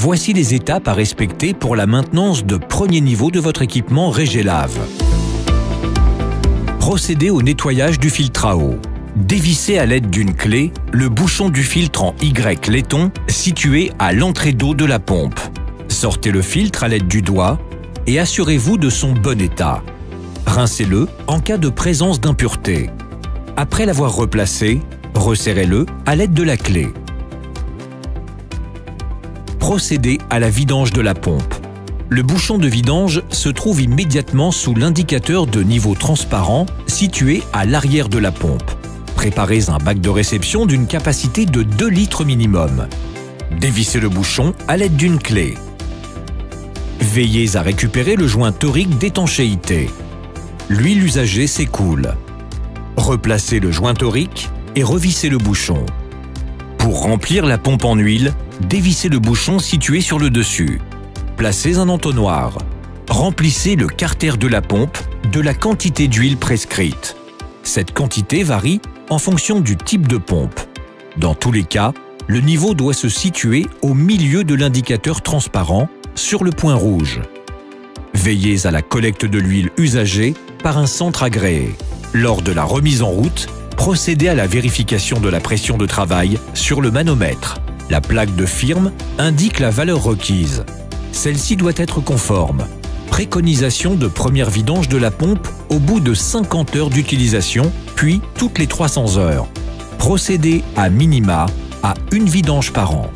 Voici les étapes à respecter pour la maintenance de premier niveau de votre équipement Régélave. Procédez au nettoyage du filtre à eau. Dévissez à l'aide d'une clé le bouchon du filtre en Y laiton situé à l'entrée d'eau de la pompe. Sortez le filtre à l'aide du doigt et assurez-vous de son bon état. Rincez-le en cas de présence d'impuretés. Après l'avoir replacé, resserrez-le à l'aide de la clé. Procédez à la vidange de la pompe. Le bouchon de vidange se trouve immédiatement sous l'indicateur de niveau transparent situé à l'arrière de la pompe. Préparez un bac de réception d'une capacité de 2 litres minimum. Dévissez le bouchon à l'aide d'une clé. Veillez à récupérer le joint torique d'étanchéité. L'huile usagée s'écoule. Replacez le joint torique et revissez le bouchon. Pour remplir la pompe en huile, dévissez le bouchon situé sur le dessus. Placez un entonnoir. Remplissez le carter de la pompe de la quantité d'huile prescrite. Cette quantité varie en fonction du type de pompe. Dans tous les cas, le niveau doit se situer au milieu de l'indicateur transparent sur le point rouge. Veillez à la collecte de l'huile usagée par un centre agréé. Lors de la remise en route, procédez à la vérification de la pression de travail sur le manomètre. La plaque de firme indique la valeur requise. Celle-ci doit être conforme. Préconisation de première vidange de la pompe au bout de 50 heures d'utilisation, puis toutes les 300 heures. Procédez à minima à une vidange par an.